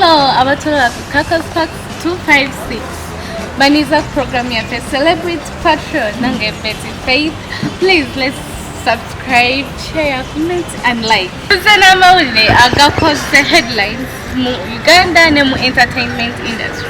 abatolo Cactus Park 256 Baniza program ya Celebrity Patron nange Betty Faith. Please let's subscribe, share, comment and like. Zana mawule agakoze the headlines mu Uganda ne mu entertainment industry.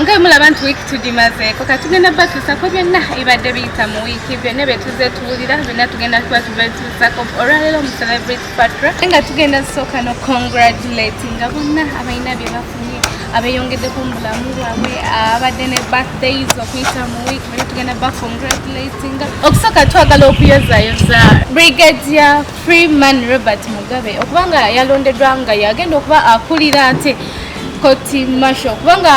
Nga mula abantu week tudimaze ko katugenda batusa ko byonna ibadde biyita mu week byonna betuze tuwulira byonna tugenda kuba tubetusa ko olwaleero mu Celebrity Patron nga tugenda soka no congratulating bonna abayina bye bafunye abeyongedde ku mulamu bwabwe abadde ne birthdays okuyita mu week byonna tugenda ba congratulating okusoka twagala okuyozayoza Brigadier Freeman Robert Mugabe okubanga yalondeddwa nga yagenda okuba akulira ate Koti Masho kubanga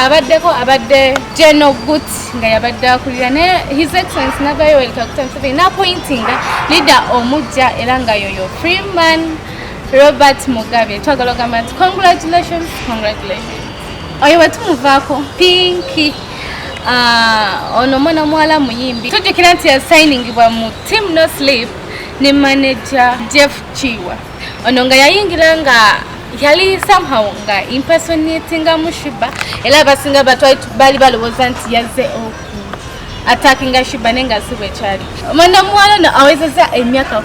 abadde General Gut nga yabadde akulira ne His Excellency nagayo elikakutamsebe na pointing leader omujja era nga yoyo Freeman Robert Mugabe twagala gamba congratulations oyo watumuvaako Pinky ono mwana mwala muyimbi tujjukira nti ya signing bwa mu Team No Sleep ne manager Jeff Chiwa ono nga yayingira nga yali somehow nga impersonatinga Mushiba era basinga batwali bali balowooza nti yazze oku attackinga Shiba nenga siwe chali mwana mwana na awezeza emyaka 18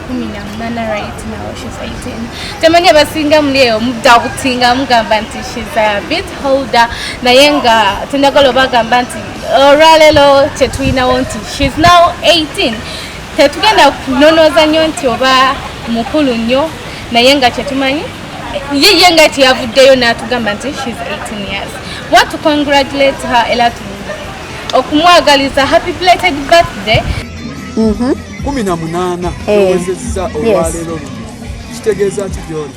right now she's 18 temanya basinga mleo mudautinga mugamba nti she's a bit older naye nga tendagalo bagamba nti olwaleero tetulinawo nti she's now 18 tetugenda kunonoza nnyo nti oba mukulu nnyo naye nga kyetumanyi yeye ngati yavuddeyo n'atugamba nti she's 18 years. Want to congratulate her elatu okumwagaliza happy belated birthday. 18 owezezza olwaleero kitegeeza ki gy'oli?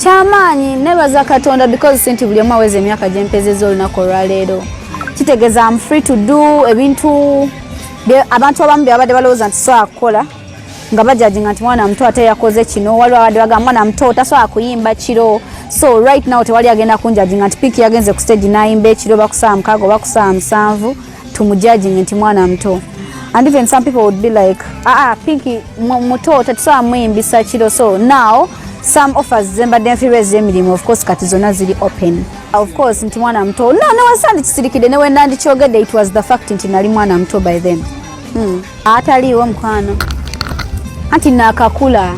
Kyamaanyi nebaza Katonda because senti buli omu aweza emyaka gye mpezezza olunaku olwaleero kitegeeza I'm free to do ebintu abantu abamu byabadde balowooza nti so akola nga bajajinga nti mwana muto ate yakoze kino waliwo abadde bagamba mwana muto tasobola kuyimba kiro so right now tewali agenda kunjajinga nti Pinky yagenze ku stage n'ayimba ekiro bakusaba mukaaga oba kusaba musanvu tumujajinga nti mwana muto and even some people would be like Pinky muto tatusobola muyimbisa kiro so now some offers zembadde nfiirwa ez'emirimu of course kati zonna ziri open of course nti mwana muto newasandi kisirikidde newe nandikyogedde it was the fact nti nali mwana muto by then ataliiwo mukwano anti nakakula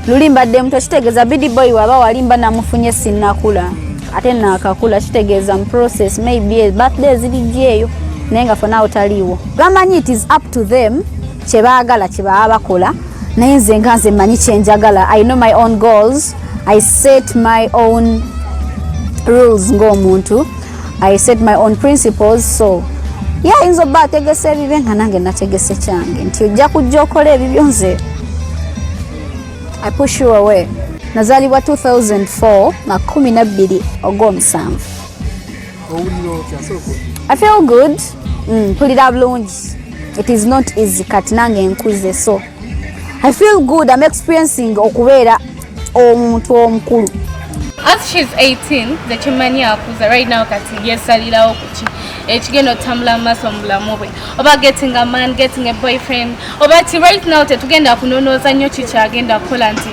lulimba de mto kitegeeza bidi boy waba walimba namufunye sinakula ate nakakula kitegeeza process maybe birthday zilijeyo nenga for now taliwo gamanyi it is up to them kyebaagala kyebabakola naye nze nganze manyi kyenjagala I know my own goals I set my own rules ng'omuntu I set my own principles so inzo bategese ebibe nga nange nategese kyange nti ojja kujja okola ebibyo nze I push you away. Nazalibwa 2004 na 12 Ogw'omusanvu. I feel good. Pulira bulungi. It is not easy kati nange nkuze so. I feel good. I'm experiencing okubeera omuntu omukulu. As she's 18, the chimani akuza right now kati yesalirawo kuki ekigendo tambula maso mulamu bwe oba getting a man, getting a boyfriend oba ti right now tetugenda kunonoza nnyo kikyagenda kukola nti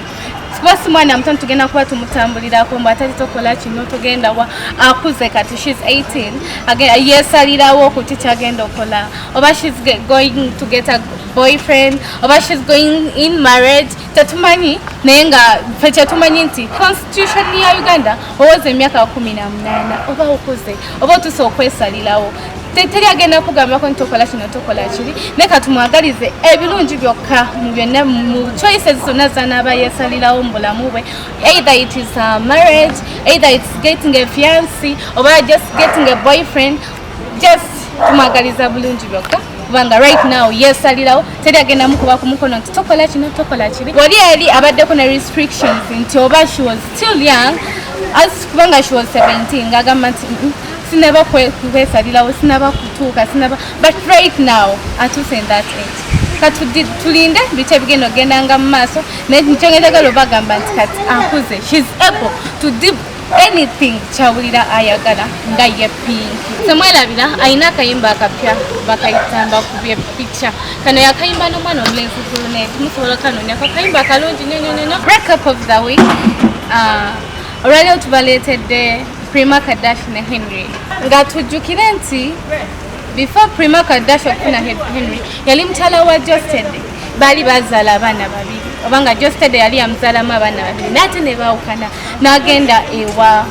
basi mwana mtono tugenda kuba tumutambulirako mbu atali tokola kino tugenda wa akuze kati she's 18 again yesalirawo ku kikyagenda okukola oba she's going to get a boyfriend oba she's going in marriage tetumanyi naye nga ffe kyetumanyi nti constitution ya Uganda owoza emyaka 18 oba okuze oba otuuse okwesalirawo teteri agenda kugambako nti tokola kino tokola kiri ne katumwagalize ebirungi byokka mu byonna mu choices zonna z'anaaba yeesalirawo mu bulamu bwe either it is a marriage either it's getting a fiancé oba just getting a boyfriend just tumwagaliza bulungi byokka kubanga right now yeesalirawo teri agenda mukuba ku mukono nti tokola kino tokola kiri wali eri abaddeko ne restrictions nti oba she was still young as kubanga she was 17 ngagamba nti sinaba kwesalirawo sinaba kutuuka sinaba but right now atuuse in that age kati tulinde bice bigenda ogendanga mu maaso naye nikyongedagala obagamba nti kati akuze she's able to do anything kyawulira ayagala nga ye Pinky semwelabira ayina akayimba akapya bakayitamba kubye picture kano yakayimba n'omwana omulenzi Brunet musobola kanoonya akayimba akalungi nnyo break up of the week olwaleero tubaleetedde PRIMA KADASH ne Henry. Nga tujjukire nti before PRIMA KADASH okufuna Henry yali mutala wa Geosteady. Bali bazaala abaana babiri. Obanga Geosteady yali yamuzaalamu abaana babiri. Nate ne baawukana n'agenda ewa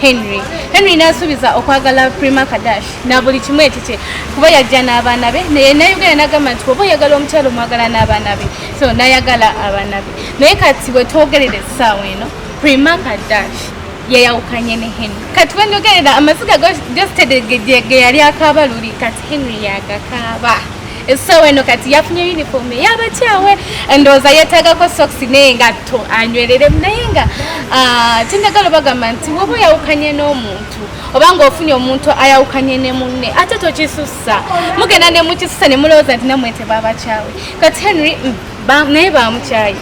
Henry n'asuubiza okwagala PRIMA KADASH na buli kimu ekikye kuba yajja n'abaana be naye nayogera n'agamba nti oba oyagala omukyala omwagala n'abaana be so nayagala abaana be naye kati bwe twogerera essaawa eno PRIMA KADASH yayawukanye ne Henry kati wendogerera amasiga Geosteady ge yali akaaba luli kati Henry yagakaaba essaawa eno kati yafunye uniform y'abakyawe endowooza yeetaagako socks n'engatto anywereremu naye nga tindagala bagamba nti woba oyawukanye n'omuntu obanga ofunye omuntu ayawukanye ne munne ate tokisussa mugenda ne mukisussa ne mulowooza nti namwe tebabakyawe kati Henry naye bamukyaye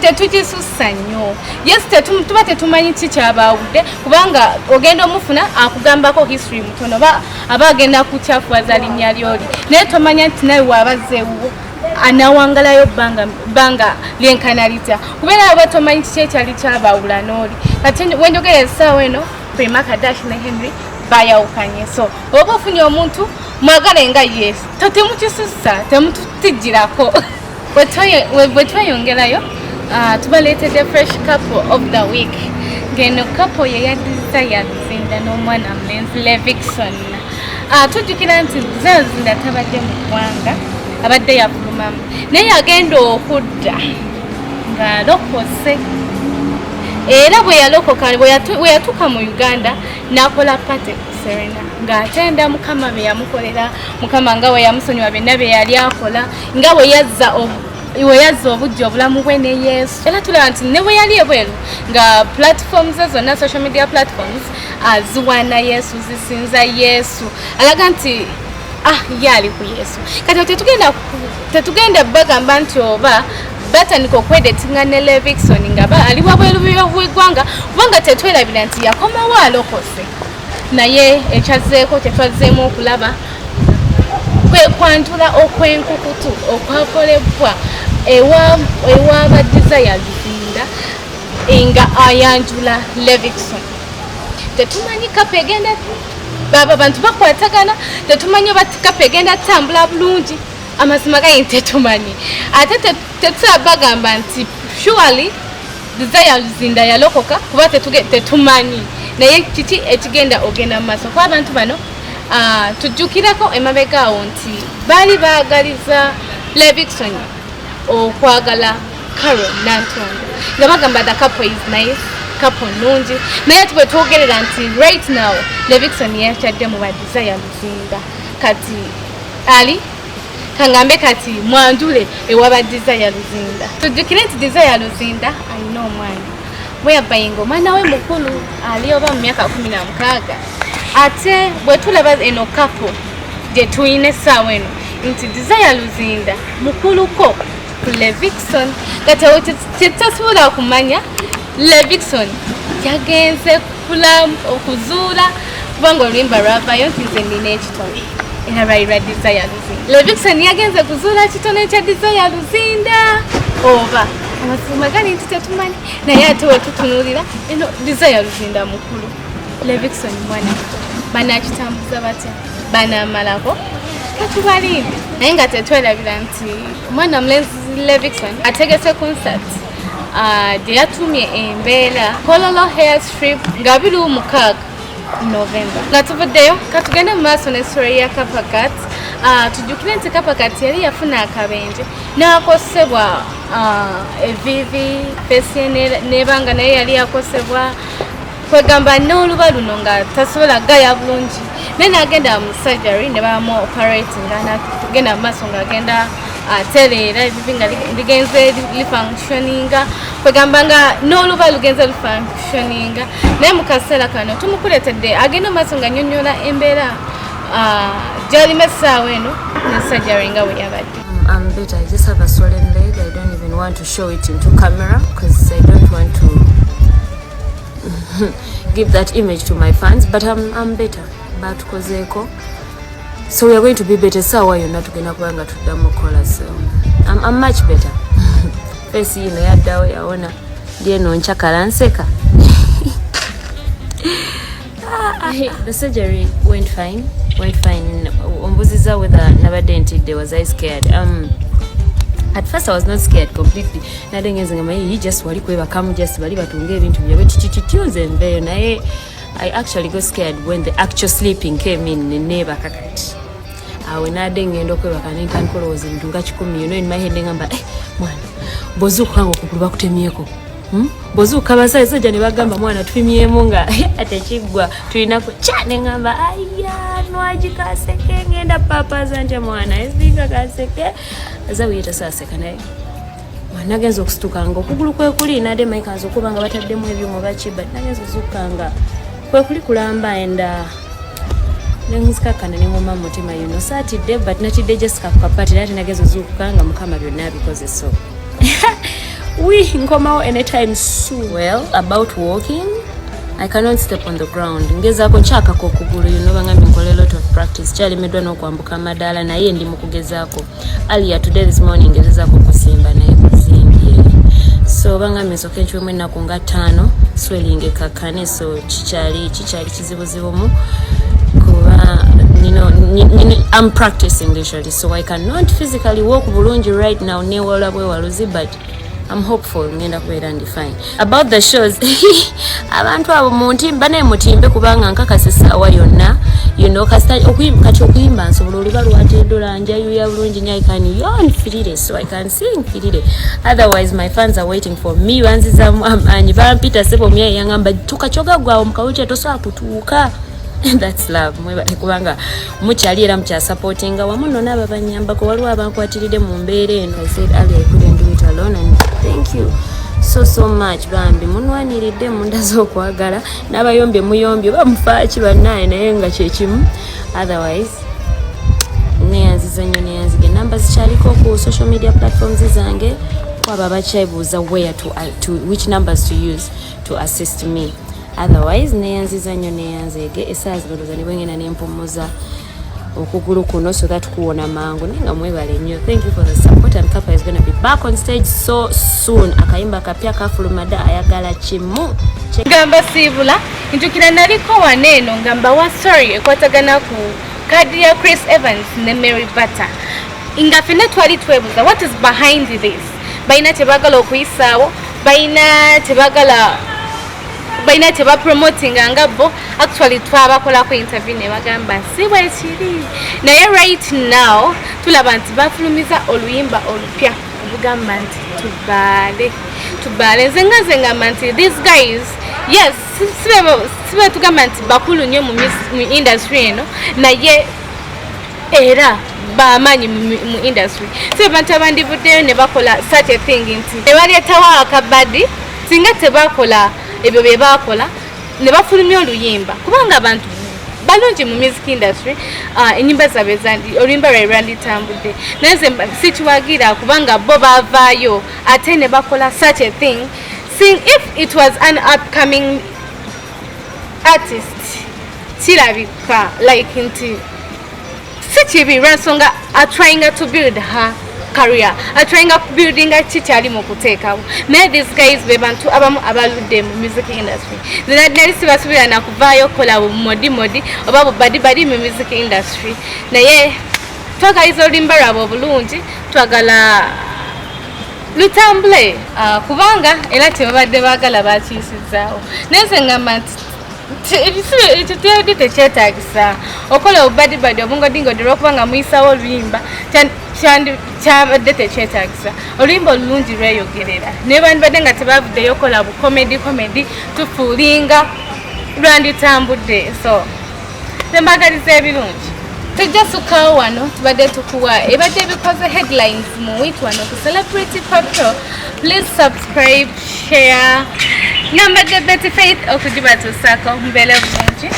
tetukisussa nnyo yes tuba tetumanyi kikyabaawudde kubanga ogenda omufuna akugambako history mutono aba agenda kukyafuwaza linnya lyoli naye tomanya nti nawe waabazeewo anawangalayo bbanga lyenkana litya kubeera aba tomanyi kiki ekyali kyabaawula n'oli kati wenjogera essaawa eno PRIMA KADASH ne Henry bayawukanye so oba ofunye omuntu mwagale nga yesu temukisussa temututijjirako bwe tweyongerayo tubaleetedde fresh couple of the week ngeno couple ye ya Desire Luzinda n'omwana mulenzi Levixone tujjukira nti Desire Luzinda tabadde mu ggwanga abadde yafulumamu naye agenda okudda ng'alokose era bwe yalokoka bwe yatuuka mu Uganda n'akola pate ku Serena ng'atenda Mukama be yamukolera Mukama nga we yamusonyiwa byonna bye yali akola nga we yazza obujja obulamu bwe ne Yesu era tulaba nti ne bwe yali ebweru nga platforms zonna social media platforms ziwaana Yesu zisinza Yesu alaga nti yali ku Yesu kati tetugenda bagamba nti oba batandika okwedetinga ne Levixone nga ali wabweru bw'eggwanga kubanga tetwerabira nti yakomawo alokose naye ekyazeeko tetwazzeemu okulaba kwe kwantula okwenkukutu okwakolebwa ewa Desire Luzinda nga ayanjula Levixone tetumanyi kapa egenda baba bantu bakwatagana tetumanyi oba kapa egenda tambula bulungi amazima gayi tetumanyi ate tetubagamba nti surely Desire Luzinda yalokoka kuba tetumanyi naye kiki ekigenda ogenda mu maaso kuba abantu bano tujjukirako emabegaawo nti baali baagaliza Levixone okwagala Carol Nantongo nga bagamba the couple is nice couple nungi naye tube twogerera nti right now Levixone yakyadde mu ba Desire Luzinda kati ali kangambe kati mwanjule ewaba Desire Luzinda tujjukire nti Desire Luzinda alina omwana bweyabayinga omwana we mukulu ali oba mu myaka 16 ate bwe tulaba eno couple gye tuyina essaawa eno nti Desire Luzinda mukuluko ku Levixone kati tetasobola okumanya Levixone yagenze okuzuula kubanga oluyimba lwavayo nti nze nina ekitone era lwalira Desire Luzinda Levixone yagenze kuzuula kitone kya Desire Luzinda oba amasimu gali nti tetumanyi naye ate wetutunuulira eno Desire Luzinda mukulu Levixone mwana banakitambuza batya banamalako katubalinde naye nga tetwerabira nti omwana mulenzi Levixone ategese concert gye yatumye embeera Kololo hair strip nga 26 November nga tuvuddeyo katugende mu maaso ne story ya Kapakat tujjukire nti Kapakat yali yafuna akabenje n'akosebwa evivi fesi nebanga naye yali yakosebwa kwegamba n'oluba luno nga tasobola gaya bulungi naye n'agenda mu surgery ne bamu operating n'agenda mu maaso ng'agenda atereera evivi nga ligenze lifunctioninga kwegamba nga n'oluba lugenze lufunctioninga naye mu kaseera kano tumukuletedde agenda mu maaso nga nnyonnyola embeera gy'alima essaawa eno ne surgery nga bwe yabadde. I'm better. I just have a swollen leg. I don't even want to show it into camera because I don't want to give that image to my fans, but I'm better. But kozeko. So we are going to be better. So why you're not going to go and to so I'm much better. Face you know yadawe yaona ndiye nonchakala nseka. The surgery went fine. Ombuziza whether nabadde was I scared. At first I was not scared completely. Nadengeza ngamayi just wali kwebakamu just bali batunga ebintu byawe titituze mbeyo naye I actually got scared when the actual sleeping came in neba kakati. Awe nadengenda okwebaka nenkankolooza ebintu nga 10 in my head ngamba mwana bozuka ngo kukuba kutemyeko. Bozuka basajja ne bagamba mwana tufimyemu nga atekigwa tulinako cyane ngamba ayya nwaji kaseke ngenda papa zanje mwana ezinga kaseke azawiyita saseka naye mwana genzo kustukanga okugulu kwe kuli nade maikazo kubanga bataddemu ebyuma bakiba nagenzo zukanga kwe kuli kulamba enda nengizika kana nengoma mutima satidde but natidde just kapati nati nagenzo zukanga mukama byonna because so we nkomawo anytime soon. Well, about walking, I cannot step on the ground. Ngezako nchakako okugulu bangambye nkola a lot of practice. Kyalemeddwa n'okwambuka amadaala naye ndi mu kugezaako. Earlier today this morning ngezaako kusimba naye kuzimbye. So bangambye nsooke nchwemu ennaku nga 5 swelling ekakane so kikyali kizibuzibumu kuba I'm practicing literally so I cannot physically walk bulungi right now newola bwe waluzi but I'm hopeful ngenda kubeera ndi fine. About the shows abantu abo muntimba naye mutimbe kubanga nkakase saawa yonna kati okuyimba nsobola oluba lwateedola njayo ya bulungi nnyo I can yawn firire so I can sing firire otherwise my fans are waiting for me banzizamu amaanyi bampita sebo myayi yangamba tukakyoga gwawo mukawuce tosobola kutuuka. That's love. Mwebale kubanga mukyali era mukya supportinga wamu nona abanyambako waliwo abankwatiridde mu mbeera eno. I said earlier I couldn't do it alone and thank you so much bambi munwaniridde munda z'okwagala n'abayombye muyombye bamufaaki bannaye naye nga kyekimu otherwise neyanziza nnyo neyanzige namba zikyaliko ku social media platforms zange kwaba bakyabuuza where to which numbers to use to assist me. Otherwise neyanziza nnyo neyanzege esaazi baloza ne bwengenda nempumuza okugulu kuno so that kuwona mangu nenga mwebale nnyo. Thank you for the support and Kappa is going to be back on stage so soon. Akayimba kapya kafulumada ayagala kimu ngamba sibula ntukira naliko waneno ngamba wa story ekwatagana ku kadi ya Chris Evans ne Mary Butter nga fene twali twebuza what is behind this baina tebagala okuyisaawo baina teba promoting ngabo actually twabakola ku interview ne bagamba siwe kiri naye right now tulaba nti bafulumiza oluyimba olupya ubugamba nti tubale zenga manti these guys yes sibe tugamba nti bakulu nnyo mu industry eno naye era bamanyi mu industry sibe bantu abandi buddeyo ne bakola such a thing nti ebaletawo akabadi singa tebakola ebyo bebakola ne bafulumya oluyimba kubanga abantu balungi mu music industry enyimba zabe zandi oluyimba lwe tambudde naye sikiwagira kubanga bo bavaayo ate ne bakola such a thing if it was an upcoming artist kirabika like nti sikibi ransonga are trying to build her career trying to building a chichali mu kuteekawo naye these guys be bantu abamu abaludde mu music industry nali sibasubira na kuvaayo kola modi oba badi mu music industry naye twagaliza oluyimba lwabwe obulungi twagala lutambule kubanga era tebabadde baagala bakiisizaawo naye nze ngamba nti ekyo tekyetaagisa okola obubadi obungodingodera okubanga muyisaawo oluyimba kyabadde tekyetaagisa oluyimba olulungi lweyogerera naye bandibadde nga tebavuddeyo okola bukomedi tufuulinga lwanditambudde so tembagaliza ebirungi tujja sukaawo wano tubadde tukuwa ebadde bikoze headlines mu week wano ku Celebrity Patrol. Please subscribe, share. Nambadde Betty Faith okugibatuusako mbeere bulungi.